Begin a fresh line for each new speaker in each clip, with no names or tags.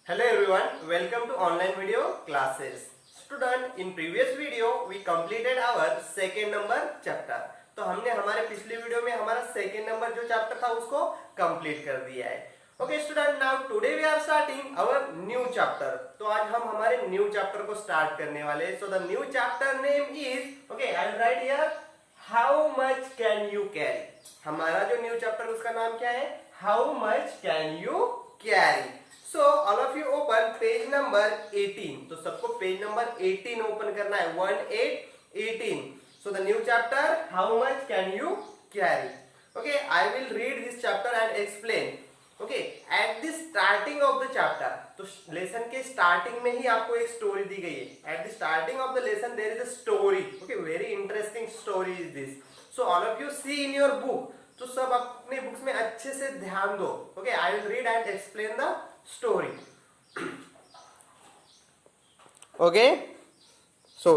Hello everyone, welcome to online video classes. Student, in previous video we completed our second number chapter. तो हमने हमारे पिछले video में हमारा सेकेंड नंबर जो चैप्टर था उसको कंप्लीट कर दिया है. Okay student, now today we are starting our new chapter. तो आज हम हमारे न्यू चैप्टर को स्टार्ट करने वाले हैं. So the new chapter name is, okay I will write here, how much can you carry. हमारा जो न्यू चैप्टर उसका नाम क्या है? How much can you carry. So all of you open page number 18. तो सबको पेज नंबर 18 ओपन करना है. 18. So the new chapter, how much can you carry? Okay, I will read this chapter and explain. Okay, at the starting of the chapter, तो lesson के starting में ही आपको एक story दी गई है. At the starting of the lesson there is a story. Okay, very interesting story is this. So all of you see in your book. तो सब अपने बुक्स में अच्छे से ध्यान दो. Okay, I will read and explain the story. Okay, so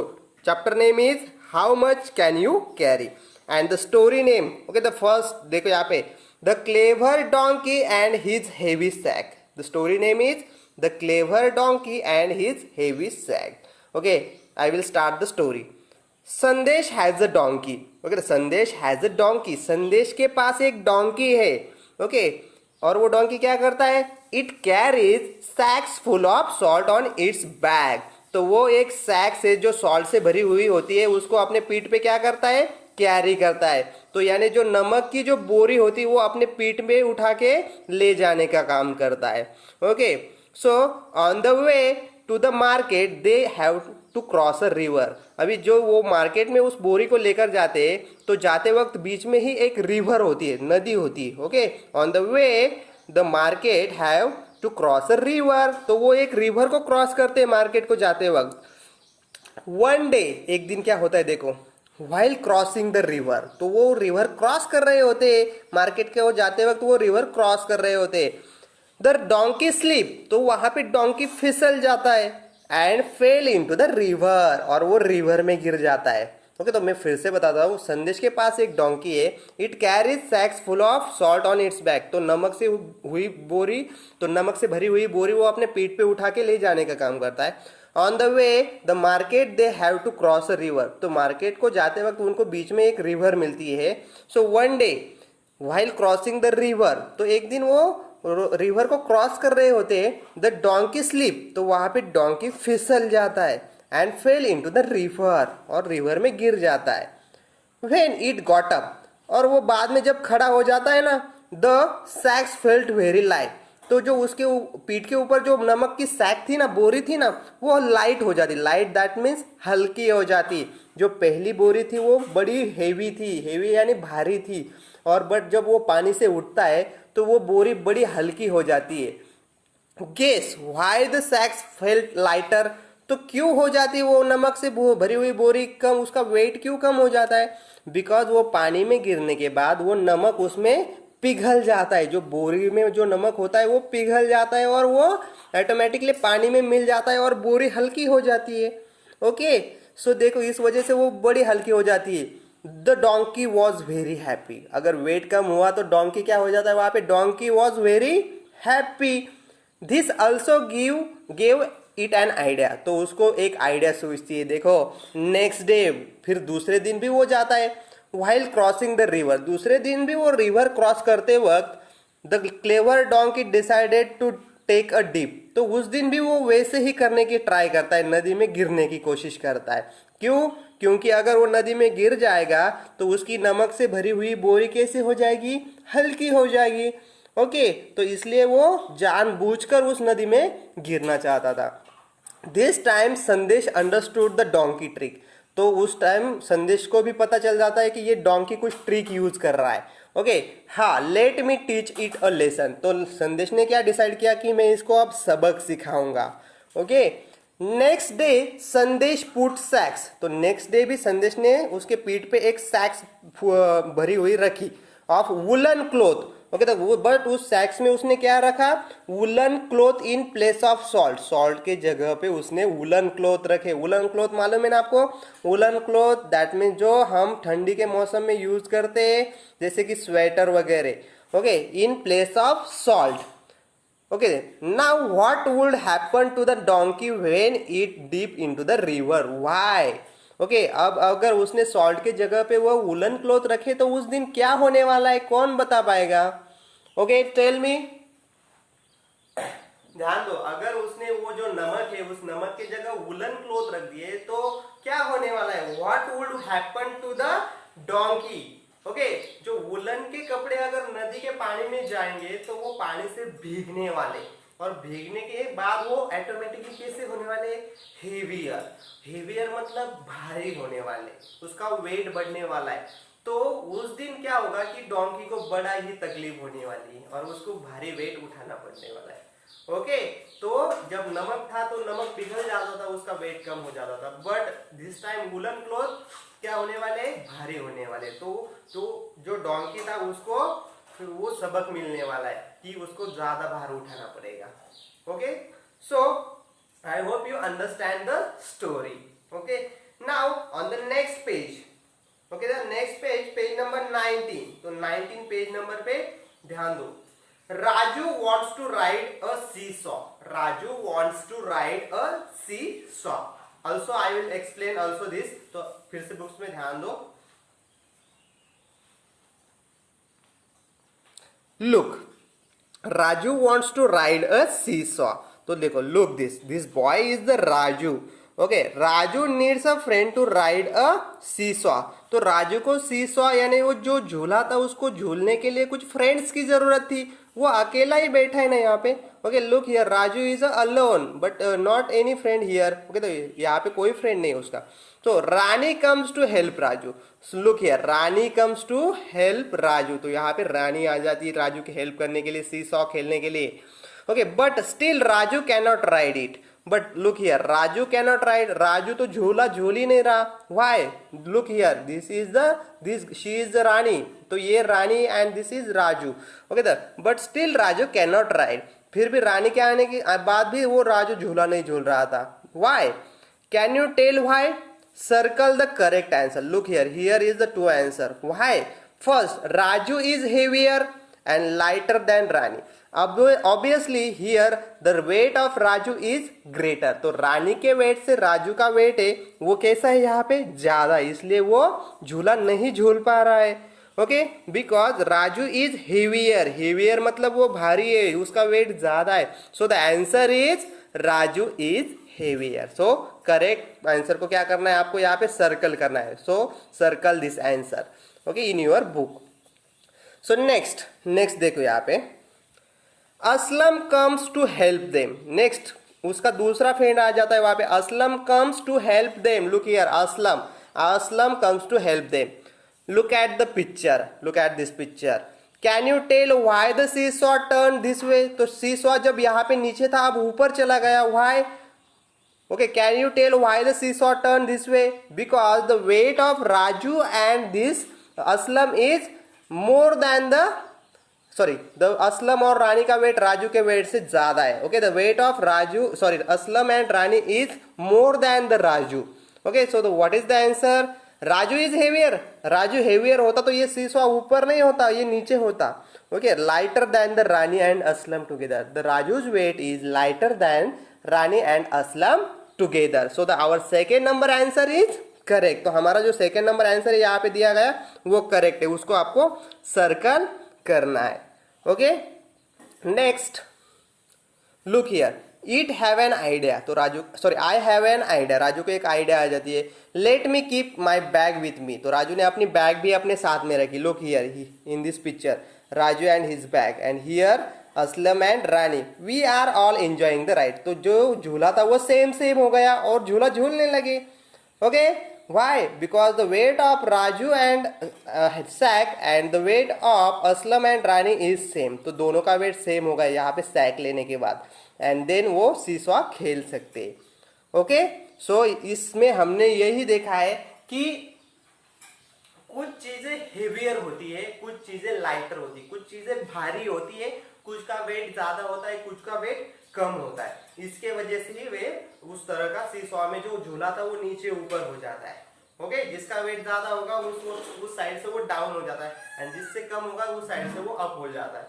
chapter name is how much can you carry, and the story name, okay, the first देखो यहाँ पे, the clever donkey and his heavy sack. The story name is the clever donkey and his heavy sack. Okay, I will start the story. संदेश has a donkey. Okay, संदेश has a donkey. संदेश के पास एक donkey है. Okay, और वो donkey क्या करता है? It carries sacks full of salt on its back. तो वो एक सैक से जो सॉल्ट से भरी हुई होती है उसको अपने पीठ पे क्या करता है? कैरी करता है. तो यानी जो नमक की जो बोरी होती है वो अपने पीठ पे उठा के ले जाने का काम करता है. Okay, so on the way to the market they have to cross a river. अभी जो वो मार्केट में उस बोरी को लेकर जाते हैं तो जाते वक्त बीच में ही एक रिवर होती है, नदी होती है. Okay, on the way the market have to cross a river. तो वो एक रिवर को क्रॉस करते हैं मार्केट को जाते वक्त. वन डे, एक दिन क्या होता है देखो, वाइल क्रॉसिंग द रिवर, तो वो रिवर क्रॉस कर रहे होते मार्केट के, वो जाते वक्त वो रिवर क्रॉस कर रहे होते. द डोंकी स्लिप, तो वहां पे डोंकी फिसल जाता है. And fail into the river, और वो रिवर में गिर जाता है. ओके, तो मैं फिर से बताता हूँ. संदेश के पास एक डोंकी है. It carries sacks full of salt on its back. तो नमक से हुई बोरी, तो नमक से भरी हुई बोरी वो अपने पीठ पे उठा के ले जाने का काम करता है. On the way the market they have to cross a river. तो मार्केट को जाते वक्त उनको बीच में एक रिवर मिलती है. So one day while crossing the river, तो एक दिन वो रिवर को क्रॉस कर रहे होते हैं. द डोंकी स्लिप, तो वहां पे डोंकी फिसल जाता है. And fail into the river, और रिवर में गिर जाता है. व्हेन इट गॉट अप, और वो बाद में जब खड़ा हो जाता है ना, the sacks felt very light. तो जो उसके पीठ के ऊपर जो नमक की सैक थी ना, बोरी थी ना, वो लाइट हो जाती. लाइट दैट मीन्स हल्की हो जाती. जो पहली बोरी थी वो बड़ी हेवी थी, हेवी यानी भारी थी, और बट जब वो पानी से उठता है तो वो बोरी बड़ी हल्की हो जाती है. Guess why the sacks felt lighter, तो क्यों हो जाती है वो नमक से भरी हुई बोरी कम, उसका वेट क्यों कम हो जाता है? बिकॉज वो पानी में गिरने के बाद वो नमक उसमें पिघल जाता है. जो बोरी में जो नमक होता है वो पिघल जाता है और वो ऑटोमेटिकली पानी में मिल जाता है और बोरी हल्की हो जाती है. ओके, सो देखो इस वजह से वो बड़ी हल्की हो जाती है. The donkey was very happy. अगर वेट कम हुआ तो डोंकी क्या हो जाता है वहां पे? Donkey was very happy. This also gave it N idea. तो उसको एक आइडिया सोचती है. देखो नेक्स्ट डे, फिर दूसरे दिन भी वो जाता है. व्हाइल क्रॉसिंग द रिवर, दूसरे दिन भी वो रिवर क्रॉस करते वक्त the clever donkey decided to take a dip. तो उस दिन भी वो वैसे ही करने की ट्राई करता है, नदी में गिरने की कोशिश करता है. क्यों? क्योंकि अगर वो नदी में गिर जाएगा तो उसकी नमक से भरी हुई बोरी कैसे हो जाएगी? हल्की हो जाएगी. ओके, तो इसलिए वो जानबूझकर उस नदी में गिरना चाहता था. दिस टाइम संदेश अंडरस्टूड द डोंकी ट्रिक. तो उस टाइम संदेश को भी पता चल जाता है कि ये डोंकी कुछ ट्रिक यूज कर रहा है. ओके, हाँ, let me teach it a lesson. तो संदेश ने क्या डिसाइड किया कि मैं इसको अब सबक सिखाऊंगा. ओके, नेक्स्ट डे संदेश पुट सैक्स. तो नेक्स्ट डे भी संदेश ने उसके पीठ पे एक सैक्स भरी हुई रखी ऑफ वुलन क्लोथ. ओके, तो बट उस सैक्स में उसने क्या रखा? Woollen cloth in place of salt. Salt के जगह पे उसने वुलन क्लोथ रखे. वुलन क्लोथ मालूम है ना आपको? वुलन क्लोथ दैट मीन जो हम ठंडी के मौसम में यूज करते हैं, जैसे कि स्वेटर वगैरह. Okay, in place of salt. Okay, now what would happen to the donkey when it dip into the river? Why? Okay अब अगर उसने सॉल्ट के जगह पे वो वुलन क्लॉथ रखे तो उस दिन क्या होने वाला है, कौन बता पाएगा? Okay tell me. ध्यान दो, अगर उसने वो जो नमक है उस नमक की जगह वुलन क्लॉथ रख दिए तो क्या होने वाला है? What would happen to the donkey? Okay, जो वुलन के कपड़े अगर नदी के पानी में जाएंगे तो वो पानी से भीगने वाले, और भीगने के बाद वो ऑटोमेटिकली कैसे होने वाले? हेवियर। हेवियर मतलब भारी होने वाले, उसका वेट बढ़ने वाला है। तो उस दिन क्या होगा कि डोंकी को बड़ा ही तकलीफ होने वाली है और उसको भारी वेट उठाना पड़ने वाला है। ओके, तो जब नमक था तो नमक पिघल जाता था, उसका वेट कम हो जाता था, but this time woollen cloth क्या होने वाले? भारी होने वाले। तो जो डोंकी था उसको फिर वो सबक मिलने वाला है कि उसको ज्यादा भार उठाना पड़ेगा। Okay, so I hope you understand the story. Okay, now on the next page, okay the next page, page number 19। तो 19 पेज नंबर पे ध्यान दो। Raju wants to ride a seesaw. Raju wants to ride a seesaw. Also I will explain also this. तो फिर से books में ध्यान दो। Look, Raju wants to ride a seesaw. तो देखो, look this boy is the Raju. Okay, Raju needs a friend to ride a seesaw. तो राजू को सीसॉ यानी वो जो झूला था उसको झूलने के लिए कुछ फ्रेंड्स की जरूरत थी, वो अकेला ही बैठा है ना यहाँ पे। Okay, look here, Raju is alone but not any friend here. Okay, तो यहाँ पे कोई फ्रेंड नहीं उसका। तो Rani comes to help Raju. Look here, Rani comes to help Raju. तो यहाँ पे रानी आ जाती है राजू की हेल्प करने के लिए, सीसॉ खेलने के लिए। Okay, but still Raju can not ride it. But look here, Raju cannot ride. Raju तो झूला झूल ही नहीं रहा। Why? Look here, this she is the Rani. तो ये Rani and this is Raju. Okay the, but still Raju cannot ride. फिर भी रानी के आने के बाद भी वो राजू झूला नहीं झूल रहा था। Why? Can you tell why? Circle the correct answer. Look here, here is the two answer. Why? First, Raju is heavier and lighter than Rani. Obviously here the weight of Raju is greater. तो रानी के wait से राजू का wait है वो कैसा है यहाँ पे? ज्यादा, इसलिए वो झूला नहीं झूल पा रहा है। Okay, because Raju is heavier. Heavier मतलब वो भारी है, उसका वेट ज्यादा है। So the answer is Raju is heavier. So correct answer को क्या करना है आपको? यहाँ पे सर्कल करना है। So circle this answer, okay, in your book. So next देखो यहाँ पे, Aslam comes to help them. नेक्स्ट उसका दूसरा फ्रेंड आ जाता है वहां पे, Aslam comes to help them. Look here, Aslam comes to help them. Look at the picture, look at this picture. Can you tell why the seesaw turn this way? तो seesaw जब यहाँ पे नीचे था अब ऊपर चला गया। Why? Okay, can you tell why the seesaw turn this way? Because the weight of Raju and this Aslam is more than the Aslam और रानी का वेट राजू के वेट से ज्यादा है। Okay, the weight of Raju Aslam and Rani is more than the Raju. Okay, so what is the answer? Raju is heavier. Raju heavier होता तो ये seesaw ऊपर नहीं होता, ये नीचे होता। Okay, lighter than the Rani and Aslam together. The Raju's weight is lighter than Rani and Aslam together. So the our second number answer is correct. तो हमारा जो सेकेंड नंबर आंसर है यहाँ पे दिया गया वो करेक्ट है, उसको आपको सर्कल करना है। Okay, next look here, it have an idea. तो I have an idea. Raju को एक आइडिया आ जाती है। Let me keep my bag with me. तो राजू ने अपनी बैग भी अपने साथ में रखी। Look here, in this picture Raju and his bag and here Aslam and Rani, we are all enjoying the ride. तो जो झूला था वो सेम हो गया और झूला झूलने लगे। Okay, why? Because the weight of Raju and sack and the weight of Aslam and Rani is same. तो दोनों का वेट सेम होगा यहाँ पे सैक लेने के बाद, एंड देन वो सीसॉ खेल सकते। ओके, सो इसमें हमने यही देखा है कि कुछ चीजें हेवियर होती है, कुछ चीजें लाइटर होती है, कुछ चीजें भारी होती है, कुछ का वेट ज्यादा होता है, कुछ का वेट कम होता है। इसके वजह से ही वे उस तरह का सीसॉ में जो झूला था वो नीचे ऊपर हो जाता है। ओके, जिसका वेट ज्यादा होगा उस साइड से वो डाउन हो जाता है, एंड जिससे कम होगा उस साइड से वो अप हो जाता है।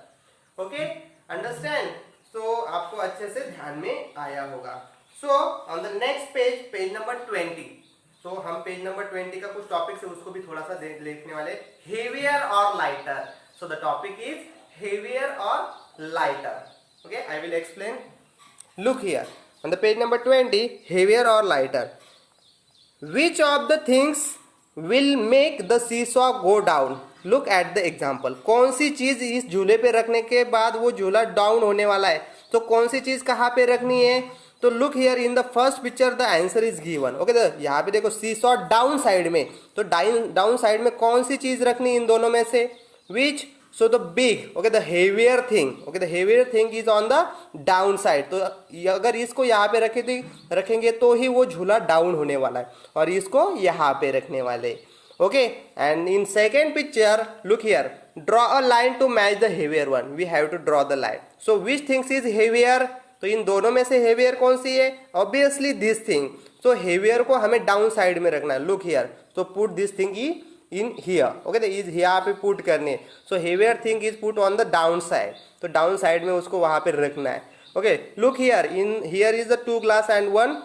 Okay, understand? सो आपको अच्छे से ध्यान में आया होगा. सो on the next page, page number 20. सो हम पेज नंबर 20 का कुछ टॉपिक्स है उसको भी थोड़ा सा देखने वाले. हेवियर और lighter. So the topic is heavier और lighter. Okay, I will explain. Look here on the page number 20, heavier और lighter. Which of the things will make the seesaw go down? Look at the example. कौन सी चीज इस झूले पे रखने के बाद वो झूला डाउन होने वाला है? तो कौन सी चीज कहाँ पे रखनी है? तो look here in the first picture the answer is given. Okay, तो यहाँ पे देखो सीसॉ डाउन साइड में, तो डाउन साइड में कौन सी चीज रखनी इन दोनों में से? विच? So the big, okay, the heavier thing, okay, the heavier thing is on the down side. तो अगर इसको यहाँ पे रखेंगे तो ही वो झूला डाउन होने वाला है, और इसको यहाँ पे रखने वाले. Okay, and in second picture look here, draw a line to match the heavier one. We have to draw the line. So which things is heavier? तो इन दोनों में से हेवियर कौन सी है? Obviously this thing. So heavier को हमें डाउन साइड में रखना है. लुक हियर, तो put this thing in here. Okay, तो इज यहाँ पे पुट करनी है. So heavier thing is put on the down side. तो डाउन साइड में उसको वहां पे रखना है. Okay, look here, in here is the 2 glass and 1,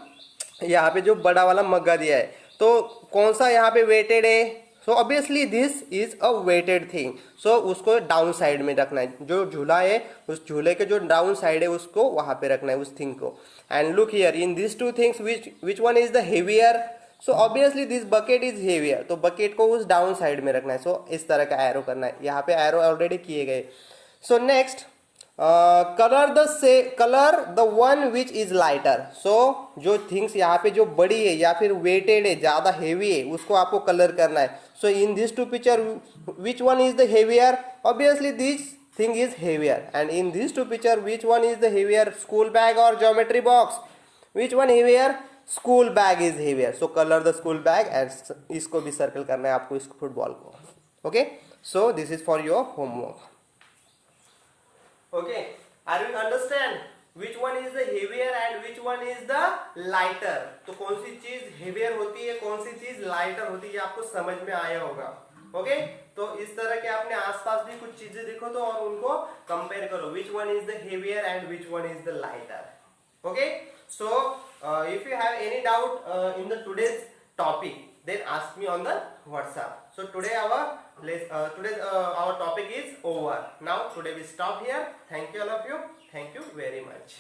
यहाँ पे जो बड़ा वाला मग्गा दिया है, तो कौन सा यहाँ पे वेटेड है? So obviously this is a weighted thing. So उसको डाउन साइड में रखना है. जो झूला है उस झूले के जो डाउन साइड है उसको वहां पे रखना है, उस थिंग को. And look here in this 2 things which one is the heavier? So obviously this bucket is heavier. तो बकेट को उस डाउन साइड में रखना है. सो इस तरह का एरो करना है. यहाँ पे एरो ऑलरेडी किए गए. So next, colour the one which is lighter. So जो थिंग्स यहाँ पे जो बड़ी है या फिर वेटेड है, ज्यादा हेवी है, उसको आपको कलर करना है. So in this 2 picture which one is the heavier? Obviously this thing is heavier. And in this 2 picture which one is the heavier? School bag और geometry box? Which one heavier? School bag is heavier. So colour the school bag. And इसको भी circle करना है आपको, इस football को. Okay, so this is for your homework. Okay, are you understand which one is the heavier and which one is the lighter? तो कौन सी चीज हेवियर होती है, कौन सी चीज लाइटर होती है, आपको समझ में आया होगा. ओके, तो इस तरह के अपने आसपास भी कुछ चीजें देखो तो और उनको कंपेयर करो. विच one is the heavier and which one is the lighter. Okay, so if you have any doubt in the today's topic, then ask me on the WhatsApp. So today our topic is over. Now today we stop here. Thank you all of you. Thank you very much.